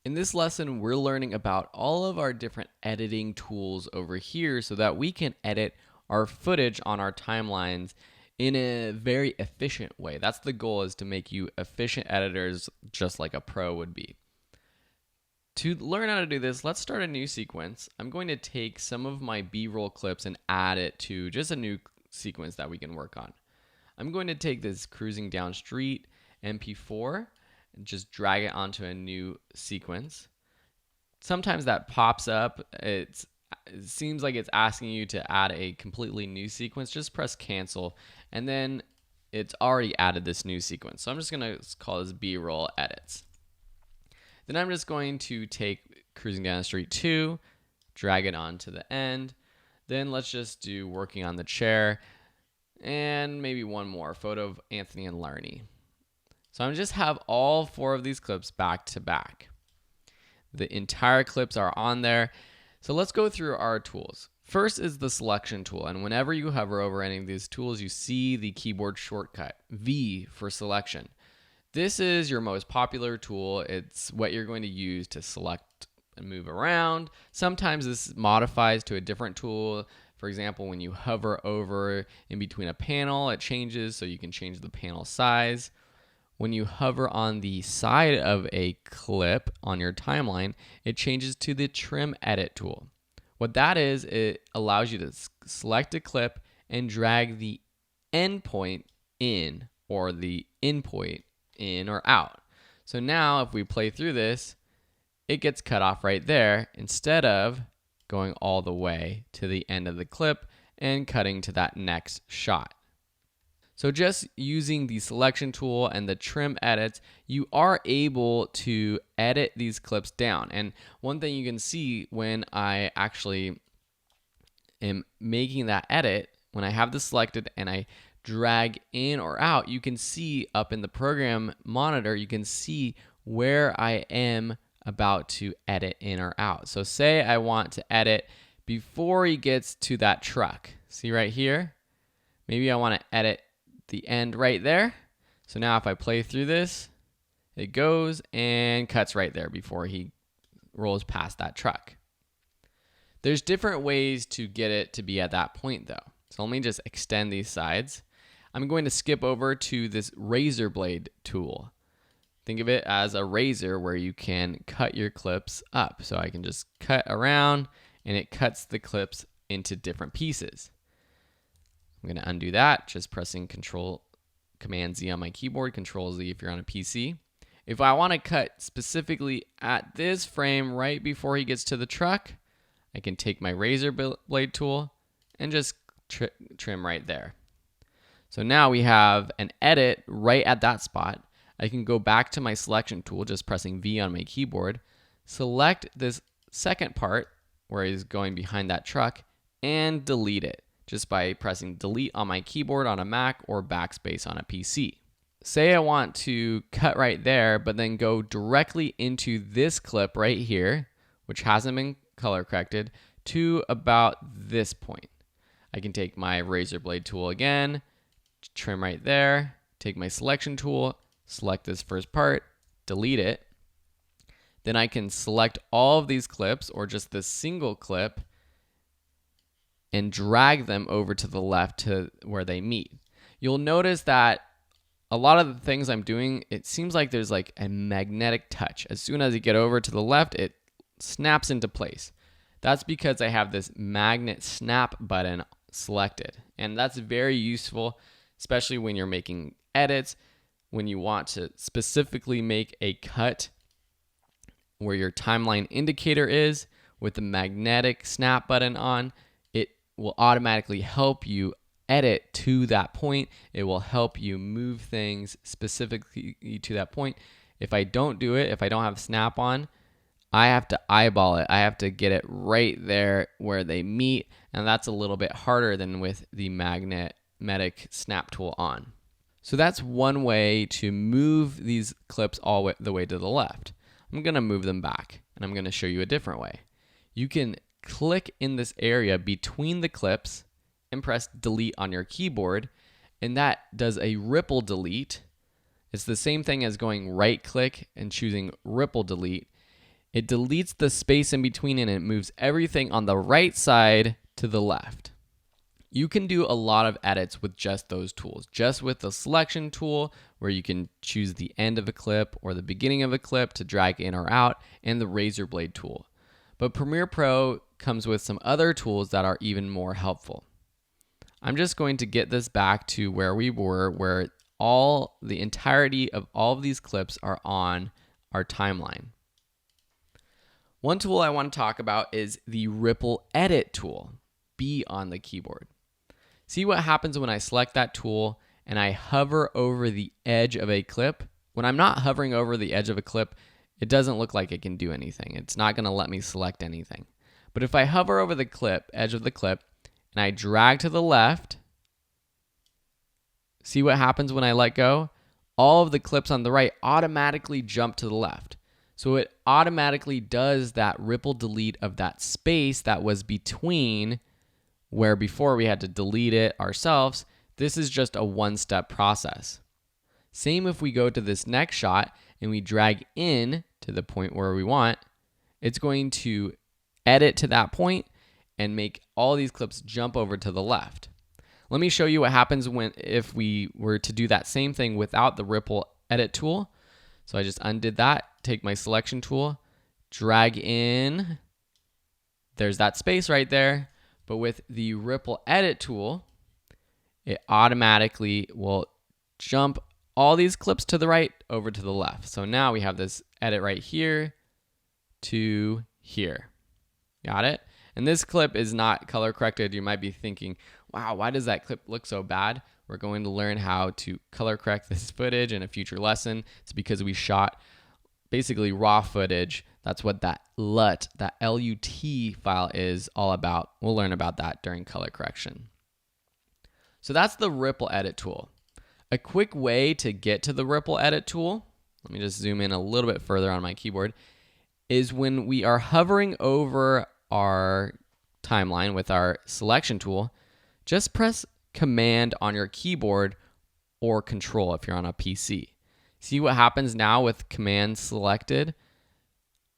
In this lesson, we're learning about all of our different editing tools over here so that we can edit our footage on our timelines in a very efficient way. That's the goal, is to make you efficient editors just like a pro would be. To learn how to do this, let's start a new sequence. I'm going to take some of my B-roll clips and add it to just a new sequence that we can work on. I'm going to take this cruising down street MP4 and just drag it onto a new sequence. Sometimes that pops up. It seems like it's asking you to add a completely new sequence. Just press cancel, and then it's already added this new sequence. So I'm just going to call this B-roll edits. Then I'm just going to take cruising down the street 2, drag it on to the end. Then let's just do working on the chair, and maybe one more photo of Anthony and Larnie. So I'm just have all 4 of these clips back to back. The entire clips are on there. So let's go through our tools. First is the selection tool, and whenever you hover over any of these tools, you see the keyboard shortcut, V for selection. This is your most popular tool. It's what you're going to use to select and move around. Sometimes this modifies to a different tool. For example, when you hover over in between a panel, it changes, so you can change the panel size. When you hover on the side of a clip on your timeline, it changes to the trim edit tool. What that is, it allows you to select a clip and drag the endpoint in, or the endpoint in or out. So now if we play through this, it gets cut off right there instead of going all the way to the end of the clip and cutting to that next shot. So just using the selection tool and the trim edits, you are able to edit these clips down. And one thing you can see when I actually am making that edit, when I have this selected and I drag in or out, you can see up in the program monitor, you can see where I am about to edit in or out. So say I want to edit before he gets to that truck. See right here? Maybe I want to edit the end right there. So now if I play through this, it goes and cuts right there before he rolls past that truck. There's different ways to get it to be at that point though. So let me just extend these sides. I'm going to skip over to this razor blade tool. Think of it as a razor where you can cut your clips up. So I can just cut around and it cuts the clips into different pieces. I'm going to undo that, just pressing Command Z on my keyboard, Control Z if you're on a PC. If I want to cut specifically at this frame right before he gets to the truck, I can take my razor blade tool and just trim right there. So now we have an edit right at that spot. I can go back to my selection tool, just pressing V on my keyboard, select this second part where he's going behind that truck, and delete it just by pressing delete on my keyboard on a Mac or backspace on a PC. Say I want to cut right there, but then go directly into this clip right here, which hasn't been color corrected, to about this point. I can take my razor blade tool again, trim right there, take my selection tool, select this first part, delete it. Then I can select all of these clips or just this single clip and drag them over to the left to where they meet. You'll notice that a lot of the things I'm doing, it seems like there's like a magnetic touch. As soon as you get over to the left, it snaps into place. That's because I have this magnet snap button selected. And that's very useful, especially when you're making edits, when you want to specifically make a cut where your timeline indicator is with the magnetic snap button on. It will automatically help you edit to that point. It will help you move things specifically to that point. If I don't do it, if I don't have snap on, I have to eyeball it. I have to get it right there where they meet, and that's a little bit harder than with the magnetic snap tool on. So that's one way to move these clips all the way to the left. I'm going to move them back, and I'm going to show you a different way. You can click in this area between the clips and press delete on your keyboard, and that does a ripple delete. It's the same thing as going right click and choosing ripple delete. It deletes the space in between and it moves everything on the right side to the left. You can do a lot of edits with just those tools. Just with the selection tool, where you can choose the end of a clip or the beginning of a clip to drag in or out, and the razor blade tool. But Premiere Pro comes with some other tools that are even more helpful. I'm just going to get this back to where we were, where the entirety of all of these clips are on our timeline. One tool I want to talk about is the Ripple Edit tool, B on the keyboard. See what happens when I select that tool and I hover over the edge of a clip? When I'm not hovering over the edge of a clip, it doesn't look like it can do anything. It's not going to let me select anything. But if I hover over the edge of the clip, and I drag to the left, see what happens when I let go? All of the clips on the right automatically jump to the left. So it automatically does that ripple delete of that space that was between, where before we had to delete it ourselves. This is just a one-step process. Same if we go to this next shot and we drag in to the point where we want, it's going to edit to that point and make all these clips jump over to the left. Let me show you what happens if we were to do that same thing without the Ripple Edit tool. So I just undid that, take my selection tool, drag in, there's that space right there. But with the Ripple Edit tool, it automatically will jump all these clips to the right over to the left. So now we have this edit right here to here. Got it? And this clip is not color corrected. You might be thinking, wow, why does that clip look so bad? We're going to learn how to color correct this footage in a future lesson. It's because we shot basically raw footage. That's what that LUT, that LUT file is all about. We'll learn about that during color correction. So that's the Ripple Edit tool. A quick way to get to the Ripple Edit tool, let me just zoom in a little bit further on my keyboard, is when we are hovering over our timeline with our selection tool, just press Command on your keyboard or Control if you're on a PC. See what happens now with Command selected?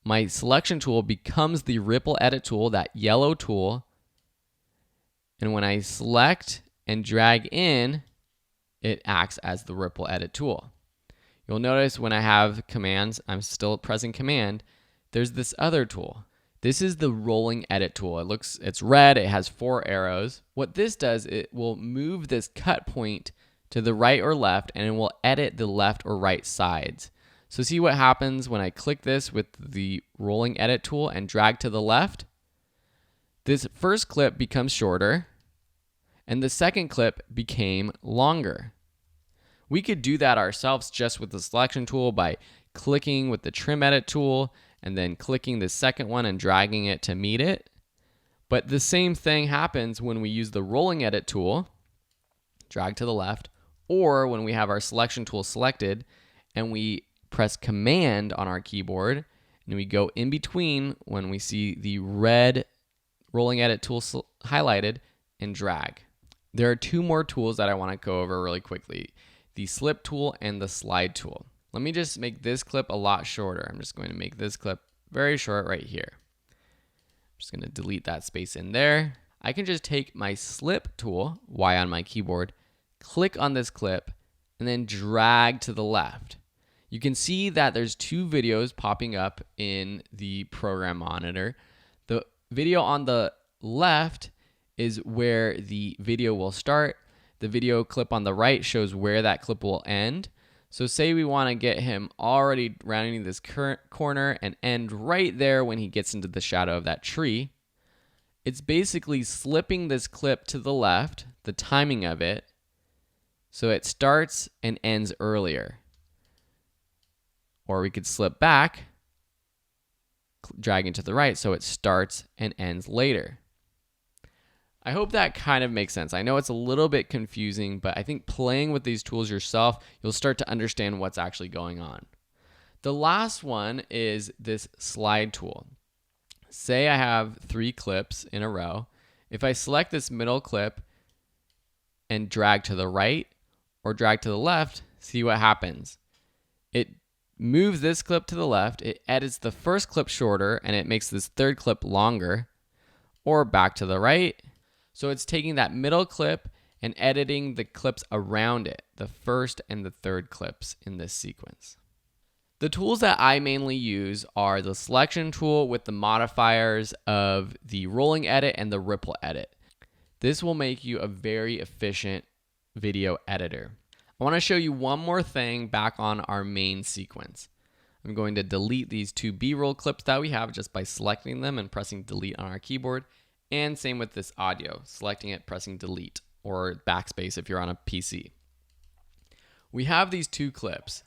My selection tool becomes the Ripple Edit tool, that yellow tool. And when I select and drag in, it acts as the Ripple Edit tool. You'll notice when I have commands, I'm still pressing Command, there's this other tool. This is the Rolling Edit tool. It's red, it has 4 arrows. What this does, it will move this cut point to the right or left, and it will edit the left or right sides. So see what happens when I click this with the Rolling Edit tool and drag to the left? This first clip becomes shorter, and the second clip became longer. We could do that ourselves just with the selection tool by clicking with the Trim Edit tool and then clicking the second one and dragging it to meet it. But the same thing happens when we use the Rolling Edit tool, drag to the left, or when we have our selection tool selected and we press Command on our keyboard and we go in between when we see the red Rolling Edit tool highlighted and drag. There are 2 more tools that I want to go over really quickly, the Slip tool and the Slide tool. Let me just make this clip a lot shorter. I'm just going to make this clip very short right here. I'm just going to delete that space in there. I can just take my Slip tool, Y on my keyboard, click on this clip, and then drag to the left. You can see that there's 2 videos popping up in the program monitor. The video on the left is where the video will start. The video clip on the right shows where that clip will end. So say we want to get him already rounding this current corner and end right there when he gets into the shadow of that tree. It's basically slipping this clip to the left, the timing of it, so it starts and ends earlier. Or we could slip back, dragging to the right, so it starts and ends later. I hope that kind of makes sense. I know it's a little bit confusing, but I think playing with these tools yourself, you'll start to understand what's actually going on. The last one is this Slide tool. Say I have 3 clips in a row. If I select this middle clip and drag to the right or drag to the left, see what happens. It moves this clip to the left, it edits the first clip shorter, and it makes this third clip longer, or back to the right. So it's taking that middle clip and editing the clips around it, the first and the third clips in this sequence. The tools that I mainly use are the selection tool with the modifiers of the rolling edit and the ripple edit. This will make you a very efficient video editor. I want to show you one more thing back on our main sequence. I'm going to delete these two B-roll clips that we have just by selecting them and pressing delete on our keyboard. And same with this audio, selecting it, pressing delete, or backspace if you're on a PC. We have these two clips,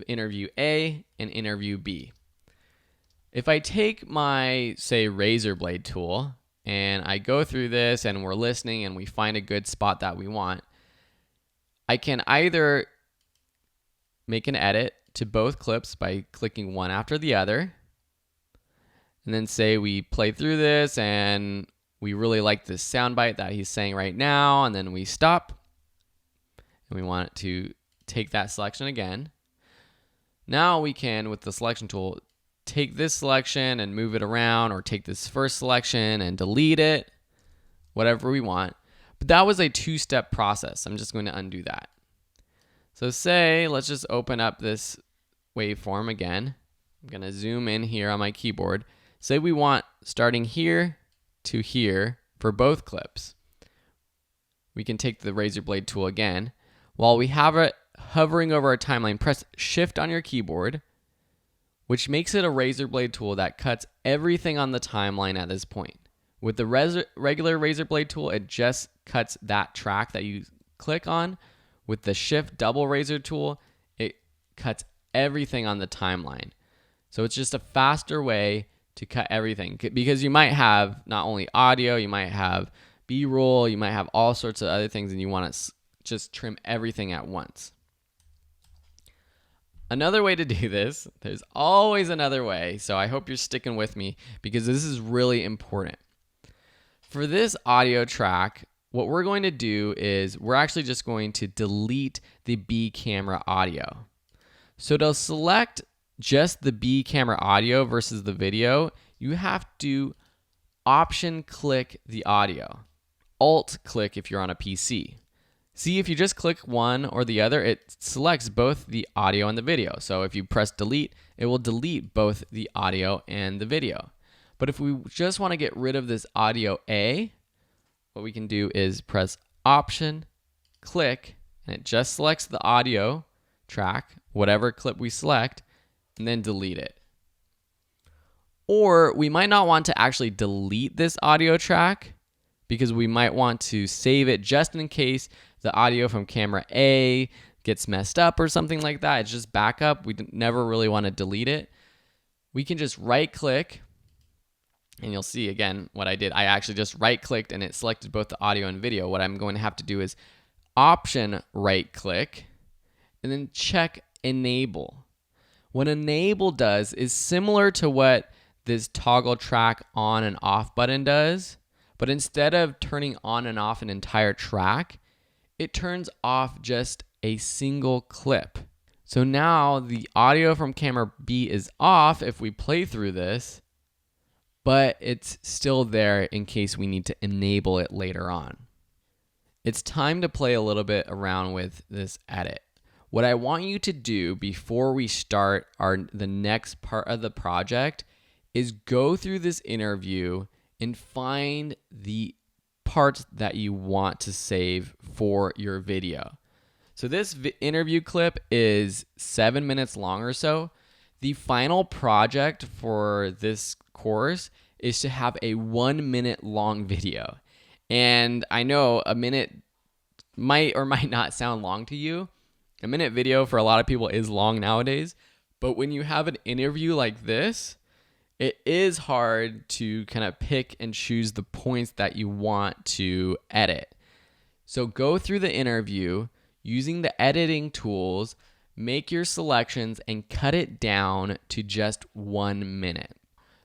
interview A and interview B. If I take my, say, razor blade tool and I go through this and we're listening and we find a good spot that we want, I can either make an edit to both clips by clicking one after the other, and then say we play through this and we really like this soundbite that he's saying right now, and then we stop and we want to take that selection again. Now we can, with the selection tool, take this selection and move it around, or take this first selection and delete it, whatever we want. But that was a two-step process. I'm just going to undo that. So say, let's just open up this waveform again. I'm going to zoom in here on my keyboard. Say we want starting here to here for both clips. We can take the razor blade tool again. While we have it hovering over our timeline, press Shift on your keyboard, which makes it a razor blade tool that cuts everything on the timeline at this point. With the regular razor blade tool, it just cuts that track that you click on. With the Shift double razor tool, it cuts everything on the timeline. So it's just a faster way to cut everything, because you might have not only audio, you might have B-roll, you might have all sorts of other things, and you want to just trim everything at once. Another way to do this, there's always another way, so I hope you're sticking with me because this is really important. For this audio track, what we're going to do is we're actually just going to delete the B camera audio. So to select just the B camera audio versus the video, you have to option click the audio, alt click if you're on a PC. See, if you just click one or the other, it selects both the audio and the video. So if you press delete, it will delete both the audio and the video. But if we just want to get rid of this audio A, what we can do is press option, click, and it just selects the audio track, whatever clip we select, and then delete it. Or we might not want to actually delete this audio track because we might want to save it just in case the audio from camera A gets messed up or something like that. It's just backup. We never really want to delete it. We can just right click, and you'll see again what I did. I actually just right clicked and it selected both the audio and video. What I'm going to have to do is option right click and then check enable. What enable does is similar to what this toggle track on and off button does, but instead of turning on and off an entire track, it turns off just a single clip. So now the audio from camera B is off if we play through this, but it's still there in case we need to enable it later on. It's time to play a little bit around with this edit. What I want you to do before we start the next part of the project is go through this interview and find the parts that you want to save for your video. So this interview clip is 7 minutes long or so. The final project for this course is to have a 1 minute long video. And I know a minute might or might not sound long to you. A minute video for a lot of people is long nowadays. But when you have an interview like this, it is hard to kind of pick and choose the points that you want to edit. So go through the interview using the editing tools, make your selections, and cut it down to just 1 minute.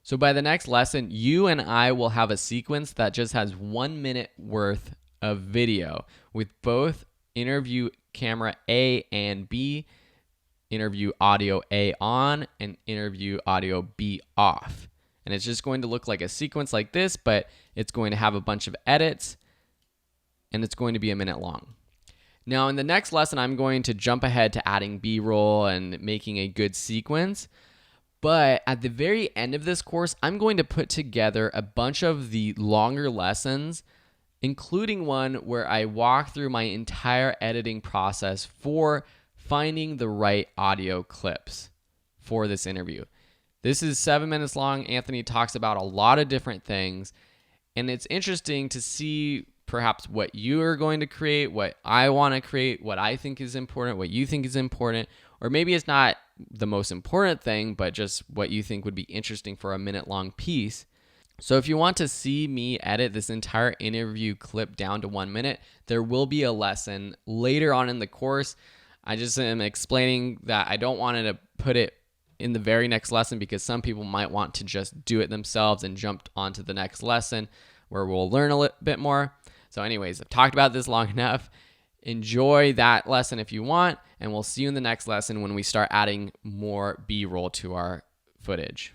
So by the next lesson, you and I will have a sequence that just has 1 minute worth of video with both interview camera A and B interview audio A on and interview audio B off. And it's just going to look like a sequence like this, but it's going to have a bunch of edits, and it's going to be a minute long. Now, in the next lesson, I'm going to jump ahead to adding B-roll and making a good sequence. But at the very end of this course, I'm going to put together a bunch of the longer lessons, including one where I walk through my entire editing process for finding the right audio clips for this interview. This is 7 minutes long. Anthony talks about a lot of different things, and it's interesting to see perhaps what you are going to create, what I want to create, what I think is important, what you think is important, or maybe it's not the most important thing, but just what you think would be interesting for a minute-long piece. So if you want to see me edit this entire interview clip down to 1 minute, there will be a lesson later on in the course. I just am explaining that I don't want to put it in the very next lesson because some people might want to just do it themselves and jump onto the next lesson where we'll learn a little bit more. So anyways, I've talked about this long enough. Enjoy that lesson if you want, and we'll see you in the next lesson when we start adding more B-roll to our footage.